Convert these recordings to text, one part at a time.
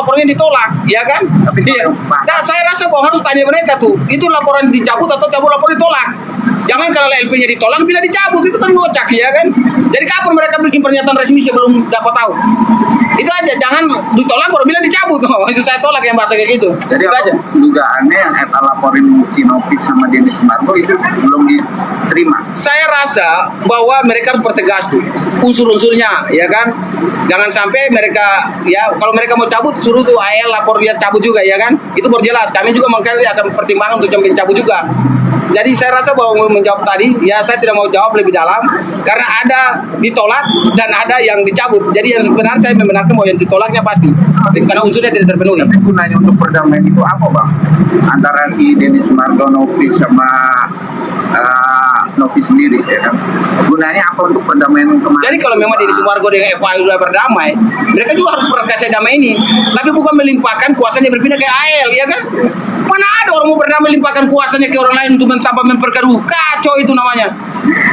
laporannya ditolak, ya kan? Tapi Iya. Nah, saya rasa bahwa harus tanya mereka tuh, itu laporan dicabut atau cabut lapor ditolak. Jangan kalau LP-nya ditolak bila dicabut, itu kan ngocak, ya kan? Jadi kapan mereka bikin pernyataan resmi sebelum dapat tahu? Itu aja, jangan ditolak baru bilang dicabut. Oh, itu saya tolak yang bahasa kayak gitu. Jadi Itu aja. dugaannya yang Eta laporin Sinopik sama Denny Sumargo itu belum diterima. Saya rasa bahwa mereka harus pertegas tuh unsur-unsurnya, ya kan? Jangan sampai mereka, ya kalau mereka mau cabut suruh tuh AL lapor dia cabut juga, ya kan? Itu baru jelas. Kami juga makanya akan pertimbangan untuk cabut juga. Jadi saya rasa bahwa menjawab tadi, ya saya tidak mau jawab lebih dalam karena ada ditolak dan ada yang dicabut. Jadi yang sebenarnya saya membenarkan bahwa yang ditolaknya pasti karena unsurnya tidak terpenuhi. Tapi gunanya untuk perdamaian itu apa, Bang? Antara si Denny Sumargo, Novi sama Novi sendiri, ya kan? Gunanya apa untuk perdamaian kemarin? Jadi kalau memang Denny Sumargo dengan FAI sudah berdamai, mereka juga harus berkasih damai ini. Tapi bukan melimpahkan kuasanya berpindah ke AL, ya kan? Mana ada orang mau berdamai limpahkan kuasanya ke orang lain untuk tambah memperkeruh. Kacau itu namanya.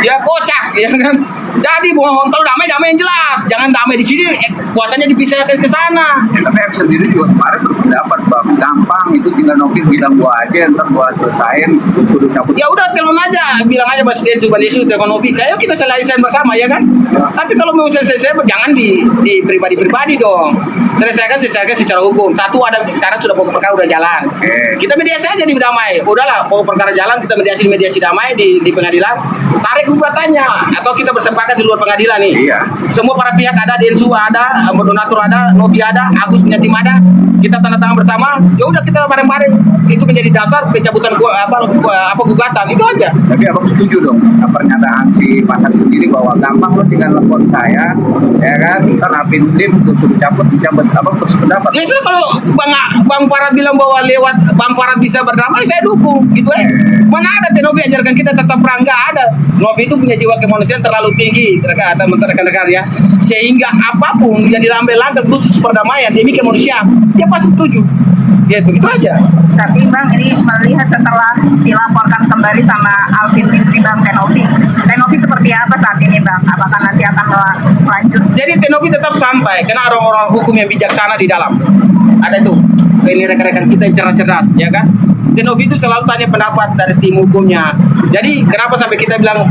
Ya kocak, ya kan? Jadi mohon kalau damai yang jelas. Jangan damai di sini, kuasanya dipisahkan ke sana. Ya, tapi F sendiri juga kemarin berpendapat, Bang, gampang itu tinggal Novi bilang gua aja, ntar gua selesain, suruh cabut. Ya udah telepon aja, bilang aja Mas Denny coba Yesus telepon Novi. Ayo kita selesaikan bersama, ya kan? Tapi kalau mau selesai jangan di pribadi dong. Selesaikan secara hukum. Satu ada sekarang sudah pokok perkara udah jalan. Kita mediasi aja di damai. Udahlah, pokok perkara jalan kita mediasi damai di pengadilan. Tarik gugatannya atau kita bersepakat di luar pengadilan nih. Iya. Semua para pihak ada, Densu ada, Donatur ada, Novi ada, Agus punya tim ada. Kita tanda tangan bersama. Ya udah kita bareng-bareng. Itu menjadi dasar pencabutan gugatan. Itu aja. Tapi abang setuju dong pernyataan si Pakat sendiri bahwa gampang lo tinggal telepon saya, ya kan? Ntar apin lim untuk suruh cabut, abang bersependapat. Ya sudah kalau Bang Farad bilang bahwa lewat Bang Farad bisa berdamai, saya dukung. Gitu Mana ada Novi ajarkan kita tetap perang, nggak ada. Novi itu punya jiwa kemanusiaan terlalu tinggi, rekan-rekan ya. Sehingga apapun yang diambil langkah khusus perdamaian demi kemanusiaan, dia pasti setuju. Gitu, itu aja. Tapi Bang, ini melihat setelah dilaporkan kembali sama Alvin Lim Bang Tenovi seperti apa saat ini Bang? Apakah nanti akan lanjut? Jadi Tenovi tetap sampai, karena orang-orang hukum yang bijaksana di dalam. Ada tuh, ini rekan-rekan kita yang cerdas-cerdas, ya kan? Tenovi itu selalu tanya pendapat dari tim hukumnya. Jadi kenapa sampai kita bilang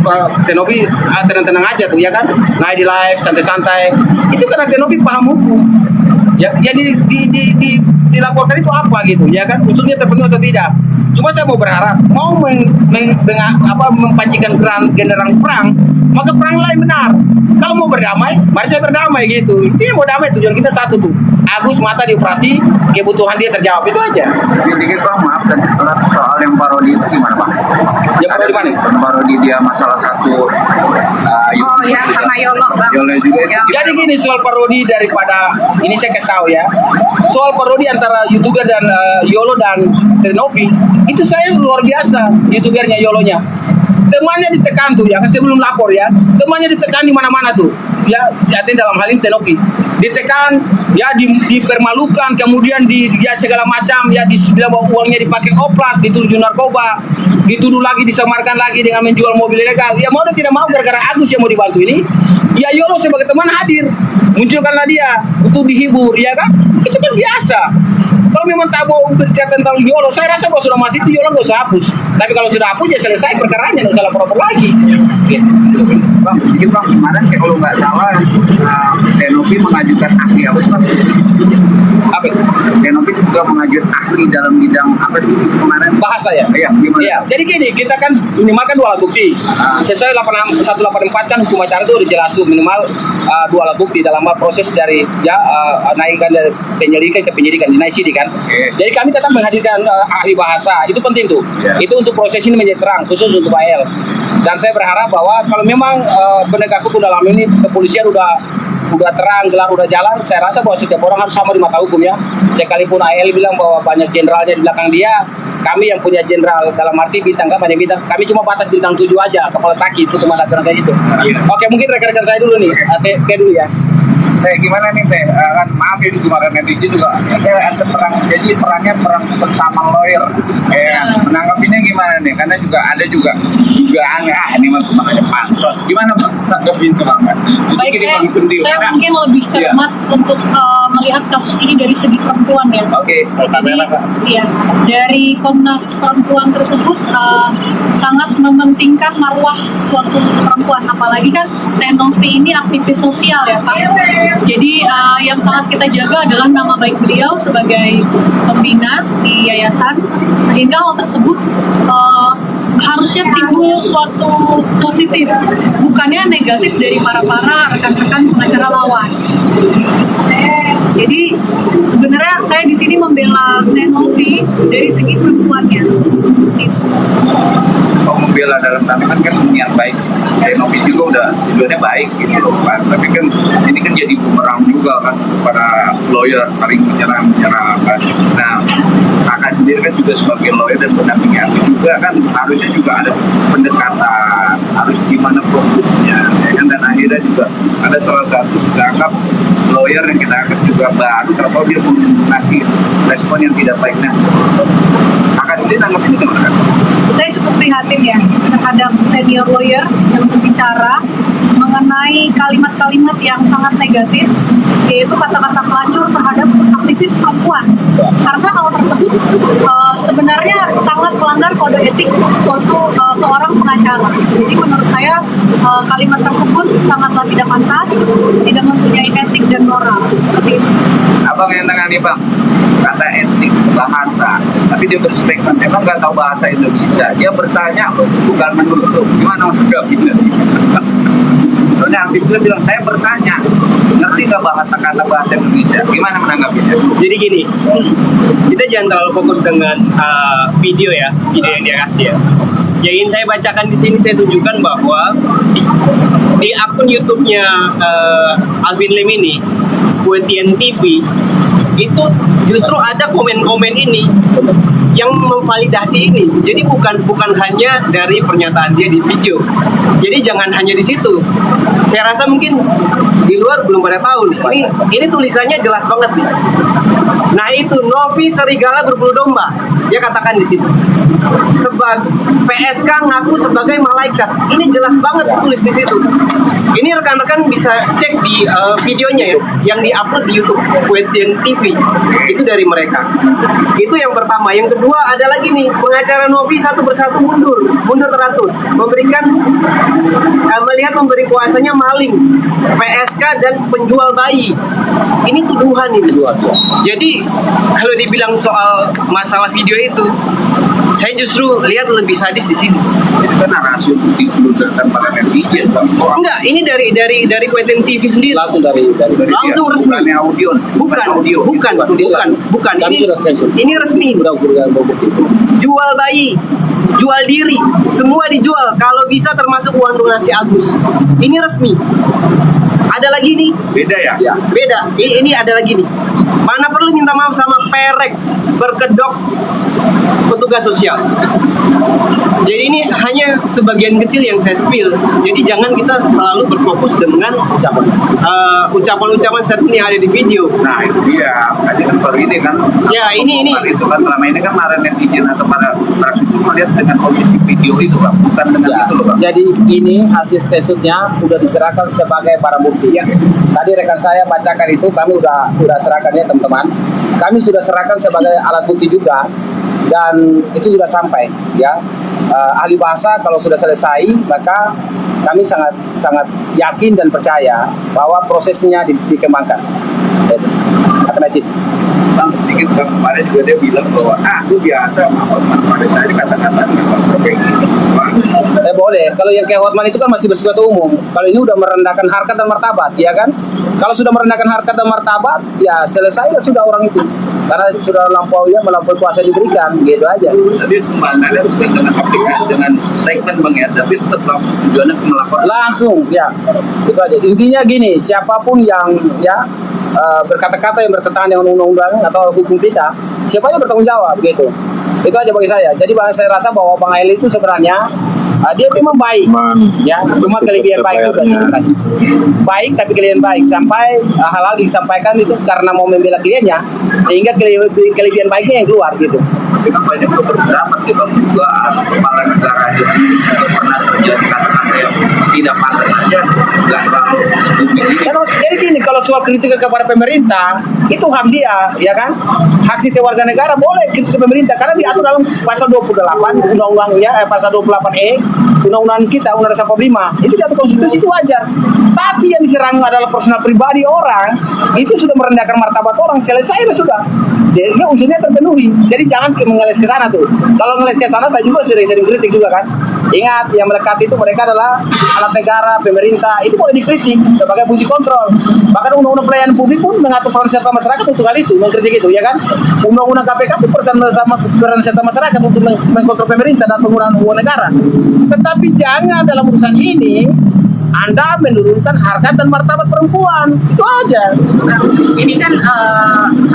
Tenovi tenang-tenang aja tuh, ya kan? Naik di live, santai-santai. Itu karena Tenovi paham hukum. Ya, jadi dilaporkan itu apa gitu, ya kan? Unsurnya terpenuhi atau tidak? Cuma saya mau berharap mau mempancingkan genderang perang, maka perang lain benar. Kalau mau berdamai, mari saya berdamai gitu. Itu yang mau damai, tujuan kita satu tuh. Agus mata dioperasi, kebutuhan dia terjawab, itu aja. Dikit Bang, maaf dan soal yang parodi itu gimana Bang? Yang parodi mana? Parodi dia masalah satu. Oh ya, sama Yolo Bang. Yolo juga. Ya. Jadi gini, soal parodi daripada ini saya kasih tahu ya. Soal parodi antara YouTuber dan Yolo dan Tenovi, itu saya luar biasa YouTubernya Yolonya. Temannya ditekan tuh ya, kan saya belum lapor ya. Temannya ditekan di mana-mana tuh. Ya, artinya dalam hal ini Tenovi ditekan, ya dipermalukan, kemudian dia segala macam, ya dibilang bahwa uangnya dipakai oplas, dituduh narkoba, dituduh lagi, disamarkan lagi dengan menjual mobil ilegal. Ya mau dan tidak mau gara-gara Agus yang mau dibantu ini, ya Yolo sebagai teman hadir, munculkanlah dia untuk dihibur, ya kan? Itu kan biasa. Kalau memang tak mau berbicara tentang Yolo, saya rasa kalau sudah masih itu Yolo nggak usah hapus. Tapi kalau sudah hapus ya selesai perkaranya, nggak usah lapor lagi. Gitu. Bang, sedikit Bang, kemarin kalau nggak salah Tenovi mengajukan ahli apa sih Bang? Apa? Tenovi juga mengajukan ahli dalam bidang apa sih kemarin? Bahasa ya? Iya, gimana? Iya. Jadi gini, kita kan minimal kan 2 alat bukti. Sesuai 184 kan hukum acara itu udah jelas tuh minimal 2 alat bukti dalam proses dari naikkan dari penyelidikan ke penyidikan di NICD kan. Jadi kami tetap menghadirkan ahli bahasa, itu penting tuh. Itu untuk proses ini menjadi terang, khusus untuk AL. Dan saya berharap bahwa kalau memang penegak hukum dalam ini kepolisian udah terang, gelar udah jalan, saya rasa bahwa setiap orang harus sama di mata hukum ya. Sekalipun AL bilang bahwa banyak jenderalnya di belakang dia, kami yang punya jenderal dalam arti bintang kan banyak bintang, kami cuma batas bintang 7 aja, kepala sakit itu cuma aturan kayak gitu. Oke, mungkin rekan-rekan saya dulu nih, ATP dulu ya. Gimana nih Teh? Kan maaf ya juga para netizen juga. Ada perang, jadi perangnya perang bersama lawyer. Menanggapinya gimana nih? Karena juga ada juga dugaan ini mah cuma ada pansos. Gimana Bang? Tanggapin ke Bang? Baik, saya mungkin lebih cermat untuk melihat kasus ini dari segi perempuan ya. Oke, Iya, dari Komnas Perempuan tersebut sangat mementingkan marwah suatu perempuan, apalagi kan Teh Novi ini aktivis sosial ya Pak. Jadi yang sangat kita jaga adalah nama baik beliau sebagai pembina di yayasan, sehingga hal tersebut harusnya timbul suatu positif, bukannya negatif dari para rekan-rekan pengacara lawan. Jadi sebenarnya saya di sini membela Teh Novi dari segi perempuannya. Gitu. kalau membela dalam tanda kan niat baik. Novi juga udah tujuannya baik gitu loh kan. Tapi kan ini kan jadi bumerang juga kan para lawyer saling menyerang kan. Nah, kakak sendiri kan juga sebagai lawyer dan pendampingnya juga kan harusnya juga ada pendekatan, harus gimana fokusnya ya kan, dan akhirnya juga ada salah satu dianggap lawyer yang kita anggap juga baru kalau dia ngasih respon yang tidak baik. Nah, kakak sendiri anggap ini gimana kan? Saya cukup prihatin ya terhadap senior lawyer yang berbicara mengenai kalimat-kalimat yang sangat negatif, yaitu kata-kata pelacur terhadap aktivis perempuan. Karena hal tersebut sebenarnya sangat melanggar kode etik seorang pengacara. Jadi menurut saya kalimat tersebut sangatlah tidak pantas, tidak mempunyai etik dan moral. Seperti itu. Abang yang tangani Bang, kata etik, bahasa, tapi dia berstatement, emang nggak tahu bahasa Indonesia. Dia bertanya, bukan menurut lu. Gimana menanggapinya? Soalnya aktif dia bilang, saya bertanya, ngerti nggak bahasa Indonesia? Gimana menanggapinya? Jadi gini, kita jangan terlalu fokus dengan video yang dia kasih ya. Yang ingin saya bacakan di sini, saya tunjukkan bahwa di akun YouTube-nya Alvin Lim ini, Kuetian TV, itu justru ada komen-komen ini yang memvalidasi ini. Jadi bukan hanya dari pernyataan dia di video. Jadi jangan hanya di situ. Saya rasa mungkin di luar belum pada tahu nih. Ini tulisannya jelas banget nih. Nah itu Novi serigala berbulu domba. Dia katakan di situ. PSK ngaku sebagai malaikat. Ini jelas banget ditulis di situ. Ini rekan-rekan bisa cek di videonya ya, yang diupload di YouTube Kuetian TV. Itu dari mereka. Itu yang pertama. Yang kedua ada lagi nih, pengacara Novi satu persatu mundur teratur, melihat memberi kuasanya maling, PSK dan penjual bayi. Ini tuduhan itu. Jadi kalau dibilang soal masalah video itu, saya justru lihat lebih sadis di sini. Itu kan narasi dikeluarkan para netizen. Enggak, ini dari Kuetian TV sendiri. Langsung resmi. Bukan. Ini resmi. Jual bayi, jual diri, semua dijual. Kalau bisa termasuk uang donasi Agus. Ini resmi. Ada lagi nih. Beda ya? Beda. Ini ada lagi nih. Mana perlu minta maaf sama perek berkedok petugas sosial. Jadi ini hanya sebagian kecil yang saya spill. Jadi jangan kita selalu berfokus dengan ucapan-ucapan statement yang ada di video. Nah itu dia. Tadi kan baru ini kan. Ya ini. Itu kan selama ini kan para netizen atau para suku melihat dengan posisi video itu Bang, bukan dengan itu loh Bang. Jadi ini hasil screenshotnya sudah diserahkan sebagai barang bukti. Ya. Tadi rekan saya bacakan itu, kami udah serahkan ya teman-teman. Kami sudah serahkan sebagai alat bukti juga, dan itu sudah sampai ya. Ahli bahasa kalau sudah selesai, maka kami sangat yakin dan percaya bahwa prosesnya dikembangkan. Terima kasih. Bang sedikit Bang, kemarin juga dia bilang bahwa itu biasa pada saya kata-kata kayak gini. Boleh, kalau yang kayak Hotman itu kan masih bersifat umum. Kalau ini udah merendahkan harkat dan martabat, ya kan? Kalau sudah merendahkan harkat dan martabat, ya selesailah sudah orang itu. Karena sudah melampaui kuasa diberikan, gitu aja. Tapi pembantannya bukan dengan aplikasi, dengan statement Bang ya, tapi tetap tujuannya melakukan langsung, ya. Itu aja. Intinya gini, siapapun yang berkata-kata yang bertentangan dengan undang-undang atau hukum kita, siapa aja bertanggung jawab, gitu. Itu aja bagi saya. Jadi saya rasa bahwa Bang Aili itu sebenarnya dia memang baik, ya. Cuma kelebihan baik itu tadi. Baik tapi kelebihan baik sampai hal-hal disampaikan itu karena mau membela kliennya, sehingga kelebihan baiknya yang keluar gitu. Tapi kan banyak juga berpendapat gitu juga kepala negara itu pernah terjadi kata-kata yang tidak pantas saja, nggak terlalu Jadi gini, kalau soal kritik kepada pemerintah itu hak dia, ya kan? Hak setiap warga negara boleh kritik ke pemerintah karena diatur dalam pasal 28 undang-undangnya, pasal 28E undang-undang kita, undang-undang 45 itu diatur konstitusi, itu wajar. Tapi yang diserang adalah personal pribadi orang, itu sudah merendahkan martabat orang, selesai sudah. Dia unsurnya terpenuhi. Jadi jangan mengeles ke sana tuh. Kalau ngeles ke sana saya juga sering kritik juga kan. Ingat, yang melekat itu mereka adalah alat negara, pemerintah, itu boleh dikritik sebagai fungsi kontrol. Bahkan undang-undang pelayanan publik pun mengatur peran serta masyarakat untuk hal itu, mengkritik itu, ya kan? Undang-undang KPK pun peran serta masyarakat untuk mengkontrol pemerintah dan penggunaan uang negara. Tetapi jangan dalam urusan ini Anda menurunkan harkat dan martabat perempuan, itu aja. Ini kan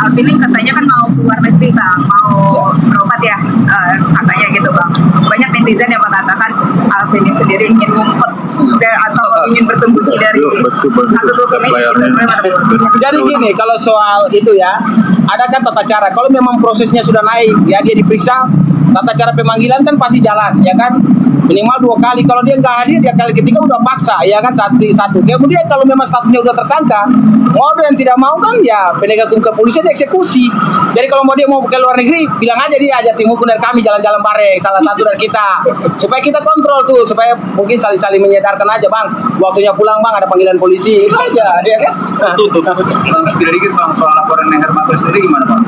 Alvin ini katanya kan mau keluar negeri bang, mau berobat ya, katanya gitu bang. Banyak netizen yang mengatakan Alvin ini sendiri ingin ngumpet atau ingin bersembunyi dari kasus hukum ini. Jadi gini, kalau soal itu ya, ada kan tata cara. Kalau memang prosesnya sudah naik, ya dia diperiksa, tata cara pemanggilan kan pasti jalan, ya kan? Minimal 2 kali. Kalau dia nggak hadir, dia kali ketiga udah paksa, ya kan? Satu. Kemudian kalau memang statusnya udah tersangka, mau yang tidak mau kan ya penegak hukum kepolisian dieksekusi. Jadi kalau dia mau ke luar negeri, bilang aja dia aja tim hukum dari kami jalan-jalan bareng, salah satu dari kita, supaya kita kontrol tuh, supaya mungkin saling menyadarkan aja bang, waktunya pulang bang, ada panggilan polisi, itu aja, dia kan? Tidak dikit bang soal laporan yang Hermanto sendiri gimana bang?